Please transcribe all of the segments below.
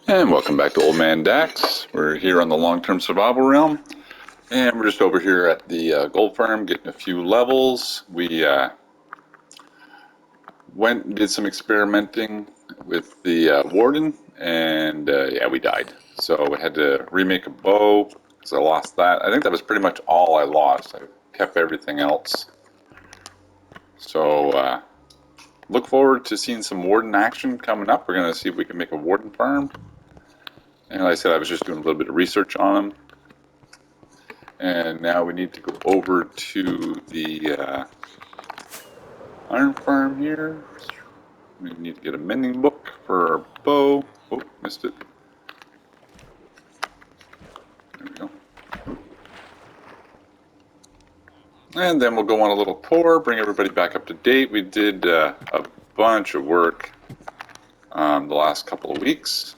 And welcome back to Old Man Dakks. We're here on the long-term survival realm, and we're just over here at the gold farm getting a few levels. We went and did some experimenting with the warden, and yeah, we died. So we had to remake a bow because I lost that. I think that was pretty much all I lost. I kept everything else. So look forward to seeing some warden action coming up. We're going to see if we can make a warden farm. And like I said, I was just doing a little bit of research on them. And now we need to go over to the iron farm here. We need to get a mending book for our bow. Oh, missed it. There we go. And then we'll go on a little tour, bring everybody back up to date. We did a bunch of work the last couple of weeks.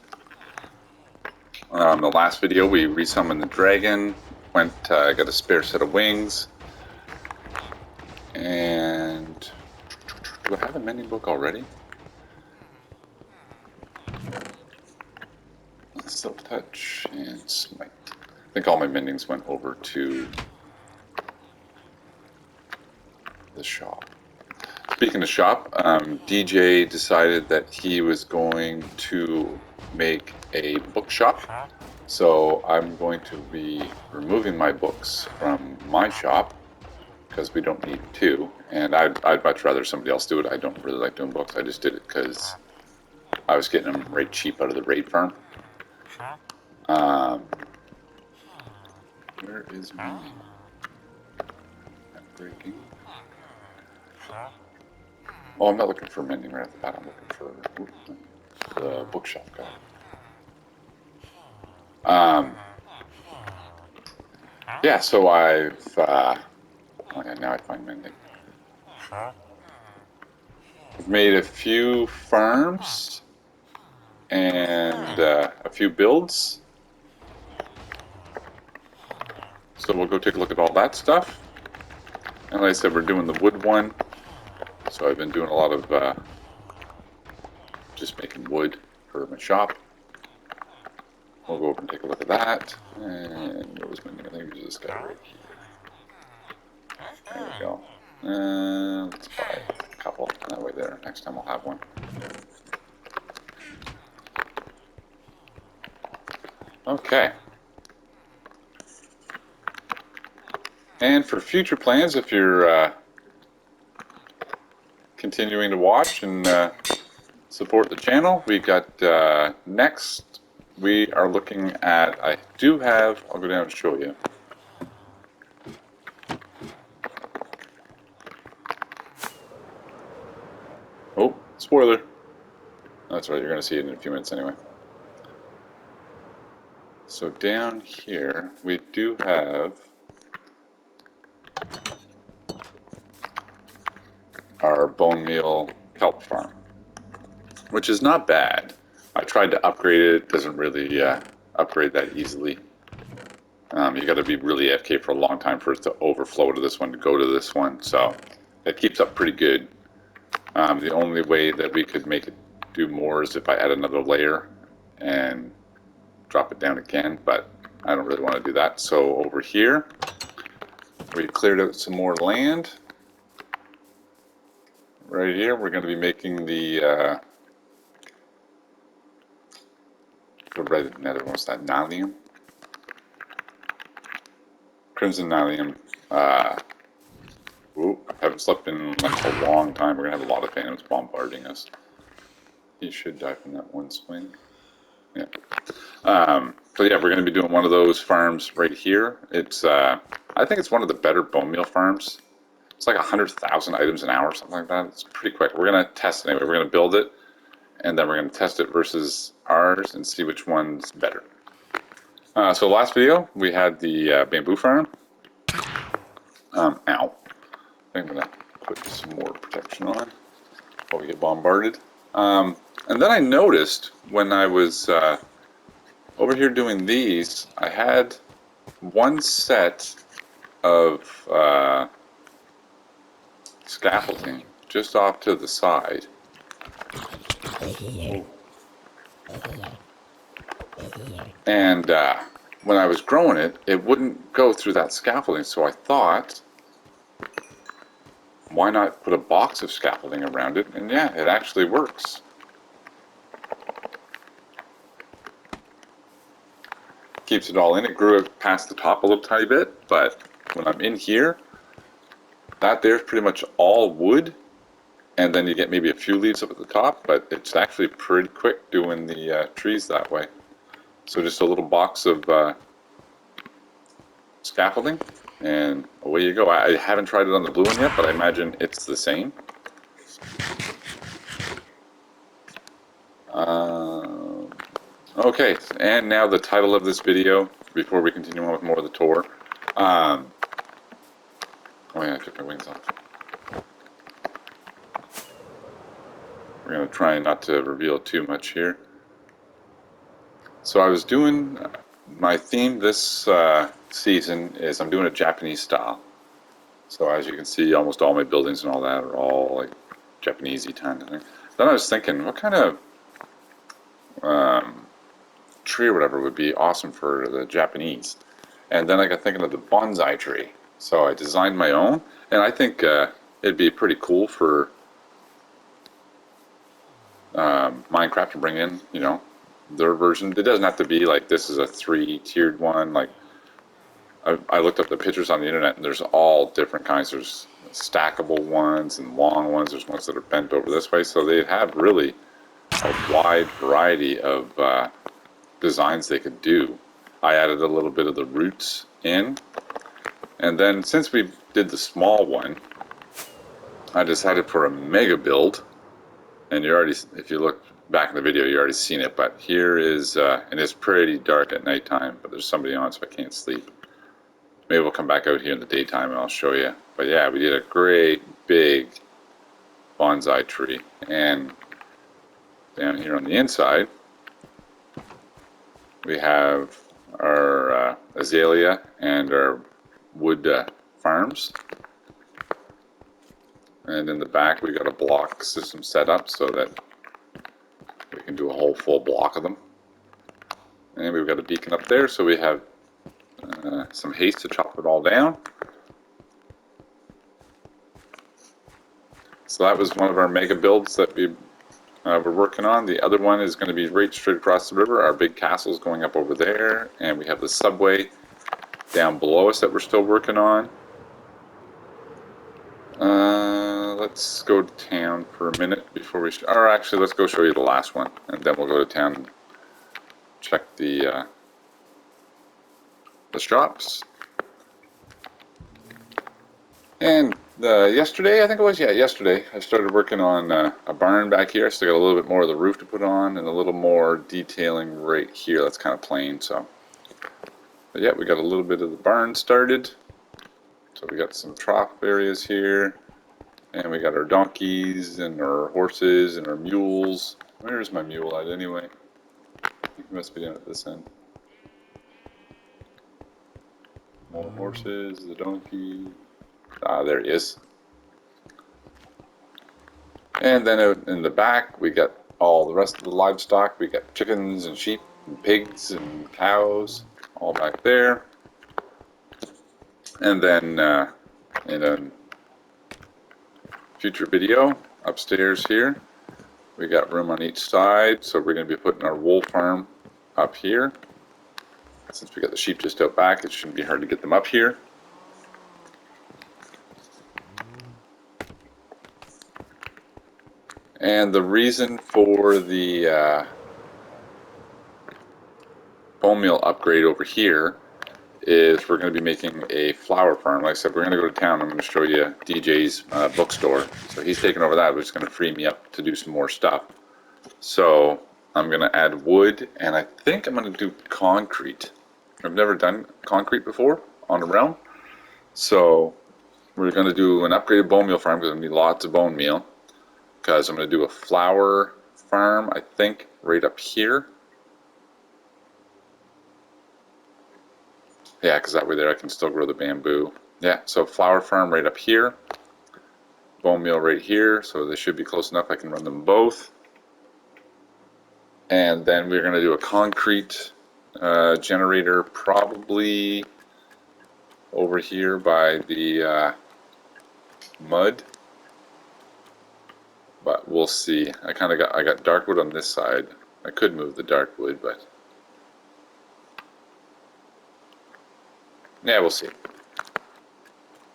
The last video we resummoned the dragon, got a spare set of wings. And do I have a mending book already? Silk touch and smite. I think all my mendings went over to the shop. Speaking of shop, DJ decided that he was going to make a bookshop. So I'm going to be removing my books from my shop because we don't need two. And I'd much rather somebody else do it. I don't really like doing books. I just did it because I was getting them right cheap out of the raid farm. Where is my breaking? Oh, I'm not looking for mending right off the bat. I'm looking for the bookshop guy. Yeah, so I've oh yeah, now I find mending. I've made a few farms and a few builds. So we'll go take a look at all that stuff. And like I said, we're doing the wood one. So I've been doing a lot of just making wood for my shop. We'll go over and take a look at that. And where was mending? I think it was this guy right here. There we go. Let's buy a couple that way there. Next time I'll have one. Okay. And for future plans, if you're continuing to watch and support the channel, we got next, we are looking at, I'll go down and show you. Oh, spoiler. That's right, you're going to see it in a few minutes anyway. So down here, we do have our bone meal kelp farm, which is not bad. I tried to upgrade it. It doesn't really upgrade that easily. You got to be really AFK for a long time for it to overflow to this one, to go to this one. So it keeps up pretty good. The only way that we could make it do more is if I add another layer and drop it down again, but I don't really want to do that. So over here, we cleared out some more land. Right here, we're going to be making the red nether. What's that? Nalium? Crimson Nalium. Ooh, I haven't slept in like a long time. We're going to have a lot of phantoms bombarding us. He should die from that one swing. Yeah. So yeah, we're going to be doing one of those farms right here. It's I think it's one of the better bone meal farms. It's like 100,000 items an hour or something like that. It's pretty quick. We're going to test it anyway. We're going to build it, and then we're going to test it versus ours and see which one's better. So last video, we had the bamboo farm. Ow. I'm going to put some more protection on before we get bombarded. And then I noticed when I was over here doing these, I had one set of scaffolding just off to the side. Oh. And when I was growing it, it wouldn't go through that scaffolding. So I thought, why not put a box of scaffolding around it? And yeah, it actually works. Keeps it all in. It grew it past the top a little tiny bit, but when I'm in here, that there's pretty much all wood, and then you get maybe a few leaves up at the top, but it's actually pretty quick doing the trees that way. So just a little box of scaffolding, and away you go. I haven't tried it on the blue one yet, but I imagine it's the same. Okay, and now the title of this video, before we continue on with more of the tour. Oh yeah, I took my wings off. We're going to try not to reveal too much here. So I was doing, my theme this season is I'm doing a Japanese style. So as you can see, almost all my buildings and all that are all like Japanesey kind of thing. Then I was thinking, what kind of tree or whatever would be awesome for the Japanese? And then I got thinking of the bonsai tree. So I designed my own, and I think it'd be pretty cool for Minecraft to bring in, you know, their version. It doesn't have to be like this is a 3-tiered one. Like I looked up the pictures on the internet, and there's all different kinds. There's stackable ones and long ones. There's ones that are bent over this way. So they have really a wide variety of designs they could do. I added a little bit of the roots in, and then since we did the small one, I decided for a mega build. And you already, if you look back in the video, you already seen it. But here is, and it's pretty dark at nighttime. But there's somebody on, so I can't sleep. Maybe we'll come back out here in the daytime and I'll show you. But yeah, we did a great big bonsai tree. And down here on the inside, we have our azalea and our wood farms. And in the back, we got a block system set up so that we can do a whole full block of them. And we've got a beacon up there, so we have some haste to chop it all down. So that was one of our mega builds that we were working on. The other one is going to be right straight across the river. Our big castle is going up over there, and we have the subway down below us that we're still working on. Let's go to town for a minute before we, or actually let's go show you the last one, and then we'll go to town and check the shops. And yesterday, I think it was, yeah, yesterday, I started working on a barn back here. I still got a little bit more of the roof to put on and a little more detailing right here. That's kind of plain, so. But yeah, we got a little bit of the barn started. So we got some trough areas here. And we got our donkeys and our horses and our mules. Where's my mule at anyway? I think he must be down at this end. More horses, the donkey. Ah, there he is. And then out in the back, we got all the rest of the livestock. We got chickens and sheep and pigs and cows, all back there. And then in a future video, upstairs here, we got room on each side. So we're going to be putting our wool farm up here. Since we got the sheep just out back, it shouldn't be hard to get them up here. And the reason for the bone meal upgrade over here is we're going to be making a flower farm. Like I said, we're going to go to town. I'm going to show you DJ's bookstore. So he's taking over that, which is going to free me up to do some more stuff. So I'm going to add wood, and I think I'm going to do concrete. I've never done concrete before on a realm. So we're going to do an upgraded bone meal farm because I need lots of bone meal. Because I'm going to do a flower farm, I think, right up here. Yeah, because that way there I can still grow the bamboo. Yeah, so flower farm right up here. Bone meal right here, so they should be close enough I can run them both. And then we're going to do a concrete generator probably over here by the mud. But we'll see. I got dark wood on this side. I could move the dark wood, but yeah, we'll see.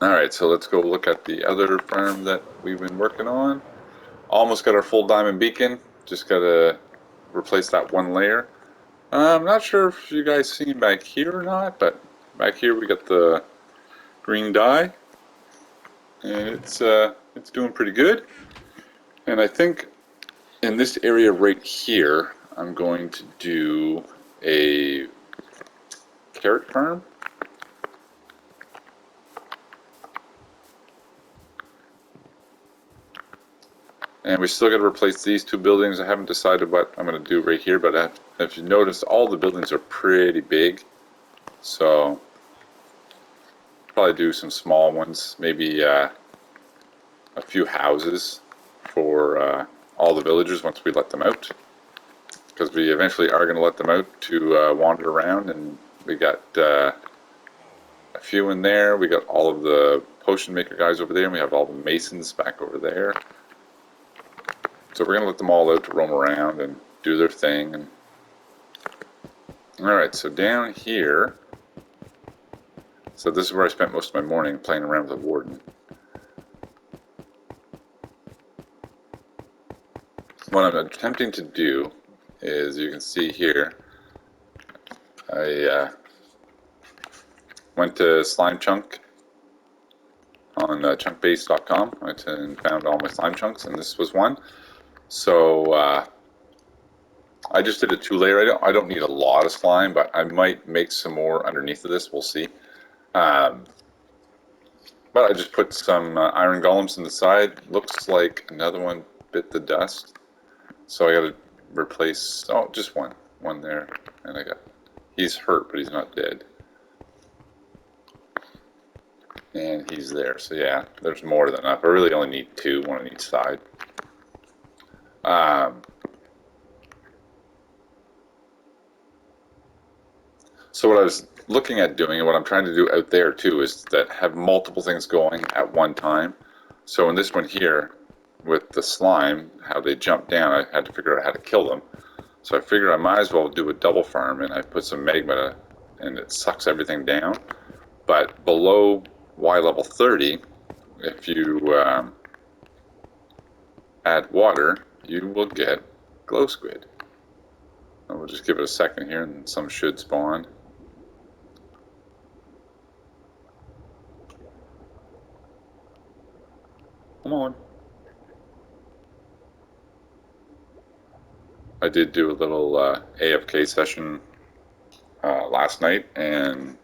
Alright, so let's go look at the other farm that we've been working on. Almost got our full diamond beacon. Just gotta replace that one layer. I'm not sure if you guys seen back here or not, but back here we got the green dye, and it's doing pretty good. And I think in this area right here, I'm going to do a carrot farm. And we still got to replace these two buildings. I haven't decided what I'm going to do right here, but if you notice, all the buildings are pretty big. So probably do some small ones, maybe a few houses for all the villagers once we let them out. Because we eventually are going to let them out to wander around, and we got a few in there. We got all of the potion maker guys over there, and we have all the masons back over there. So we're going to let them all out to roam around and do their thing. And alright, so down here, so this is where I spent most of my morning playing around with the warden. What I'm attempting to do is, you can see here, I went to Slime Chunk on chunkbase.com. I went and found all my slime chunks, and this was one. So I just did a 2-layer. I don't need a lot of slime, but I might make some more underneath of this. We'll see. But I just put some iron golems in the side. Looks like another one bit the dust, so I got to replace. Oh, just one there, and he's hurt, but he's not dead. And he's there, so yeah, there's more than enough. I really only need 2, one on each side. So what I was looking at doing, and what I'm trying to do out there too, is that have multiple things going at one time. So in this one here, with the slime, how they jump down, I had to figure out how to kill them. So I figured I might as well do a double farm, and I put some magma, and it sucks everything down. But below Y level 30, if you add water, you will get glow squid. And we'll just give it a second here, and some should spawn. Come on. I did do a little AFK session last night, and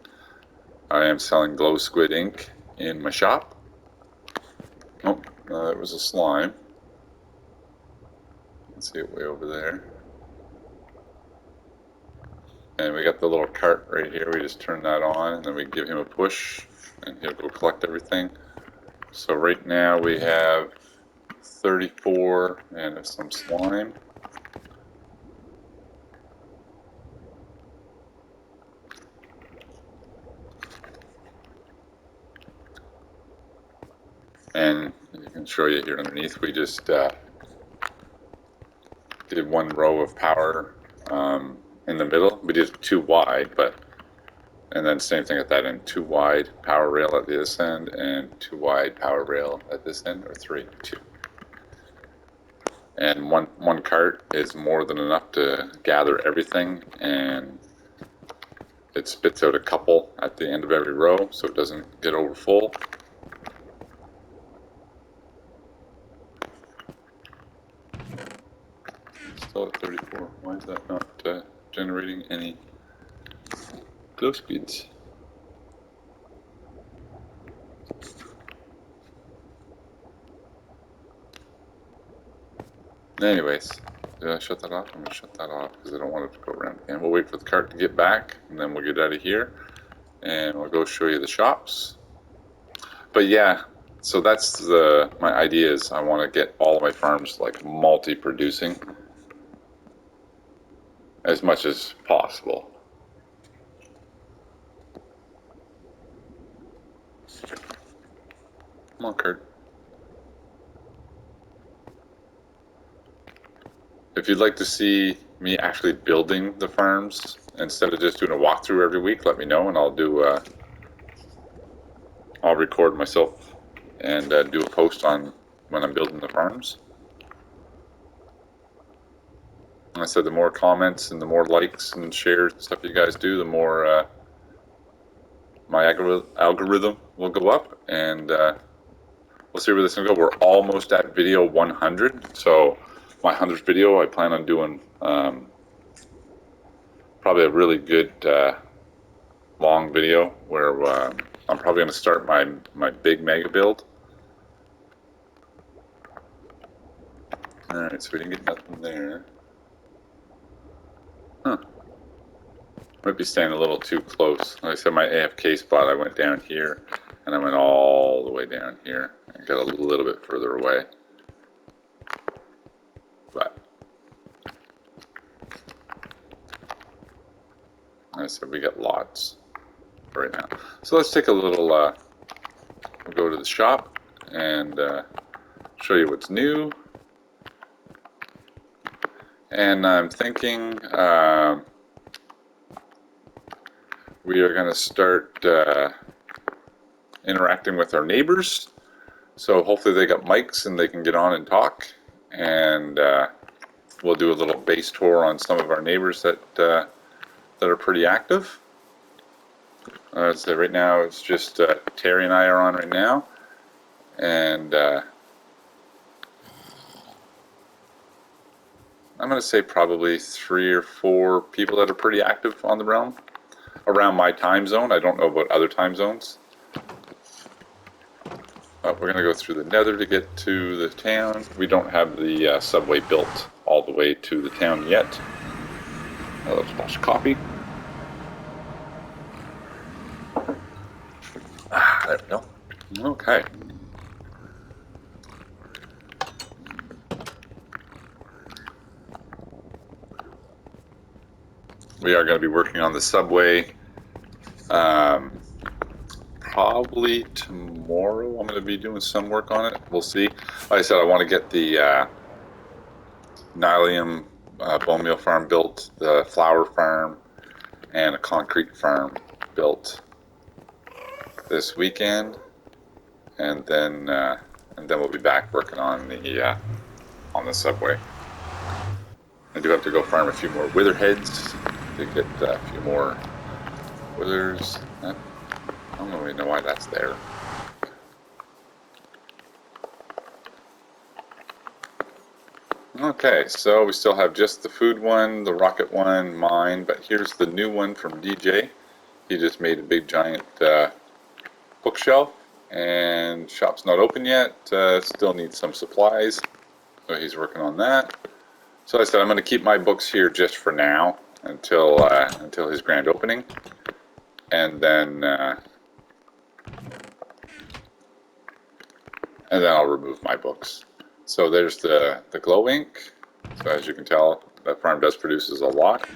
I am selling glow squid ink in my shop. Oh, it was a slime. You can see it way over there. And we got the little cart right here. We just turn that on, and then we give him a push, and he'll go collect everything. So right now we have 34 and some slime. And you can show you here underneath, we just did one row of power in the middle. We did 2 wide, and then same thing at that end, 2 wide power rail at this end, and 2 wide power rail at this end, or 3, 2. And one cart is more than enough to gather everything, and it spits out a couple at the end of every row, so it doesn't get over full. Still at 34. Why is that not generating any glow speeds? Anyways, did I shut that off? I'm going to shut that off because I don't want it to go around again. We'll wait for the cart to get back, and then we'll get out of here, and we'll go show you the shops. But yeah, so that's my idea is I want to get all of my farms like multi-producing. as much as possible. Come on, Kurt. If you'd like to see me actually building the farms instead of just doing a walkthrough every week, let me know, and I'll record myself and do a post on when I'm building the farms. And I said the more comments and the more likes and shares and stuff you guys do, the more my algorithm will go up, and we'll see where this can go. We're almost at video 100, so my 100th video, I plan on doing probably a really good long video where I'm probably going to start my big mega build. Alright, so we didn't get nothing there. Huh. Might be staying a little too close. Like I said, my AFK spot, I went down here, and I went all the way down here. I got a little bit further away. But like I said, we got lots right now. So let's take a little, we'll go to the shop and show you what's new. And I'm thinking we are going to start interacting with our neighbors. So hopefully they got mics and they can get on and talk. And we'll do a little base tour on some of our neighbors that are pretty active. So right now it's just Terry and I are on right now. And I'm going to say probably 3 or 4 people that are pretty active on the realm around my time zone. I don't know about other time zones. We're going to go through the nether to get to the town. We don't have the subway built all the way to the town yet. Let's watch copy. There we go. Okay. We are going to be working on the subway probably tomorrow. I'm going to be doing some work on it. We'll see. Like I said, I want to get the Nylium bone meal farm built, the flower farm, and a concrete farm built this weekend, and then we'll be back working on the subway. I do have to go farm a few more wither heads to get a few more withers. I don't really know why that's there. Okay, so we still have just the food one, the rocket one, mine, but here's the new one from DJ. He just made a big giant bookshelf, and shop's not open yet. Still needs some supplies, so he's working on that. So I said I'm going to keep my books here just for now until his grand opening, and then I'll remove my books. So there's the glow ink. So as you can tell, that farm does produces a lot,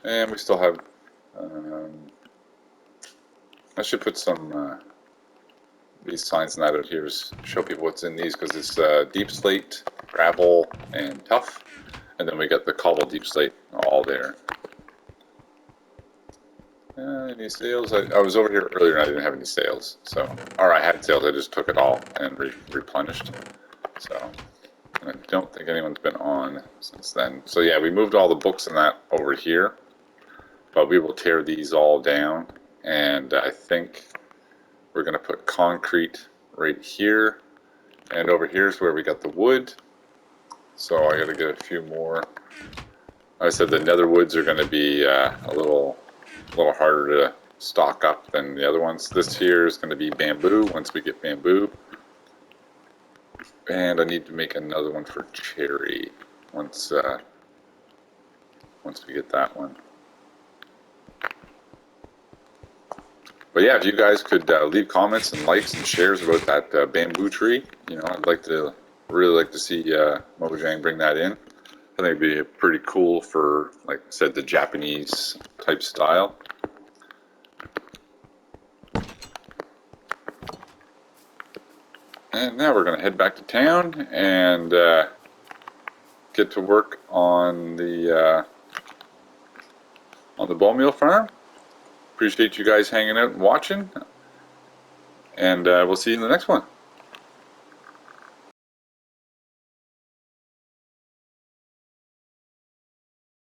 and we still have. I should put some these signs and that out here to show people what's in these, because it's deep slate, gravel, and tough, and then we got the cobble deep slate all there. Any sales? I was over here earlier and I didn't have any sales, or I had sales, I just took it all and replenished. So I don't think anyone's been on since then. So yeah, we moved all the books and that over here, but we will tear these all down, and I think we're going to put concrete right here, and over here is where we got the wood. So I got to get a few more. I said the nether woods are going to be a little harder to stock up than the other ones. This here is going to be bamboo once we get bamboo. And I need to make another one for cherry once we get that one. But yeah, if you guys could leave comments and likes and shares about that bamboo tree, I'd really like to see Mojang bring that in. I think it'd be pretty cool for, like I said, the Japanese type style. And now we're going to head back to town and get to work on the bone meal farm. Appreciate you guys hanging out and watching, and we'll see you in the next one.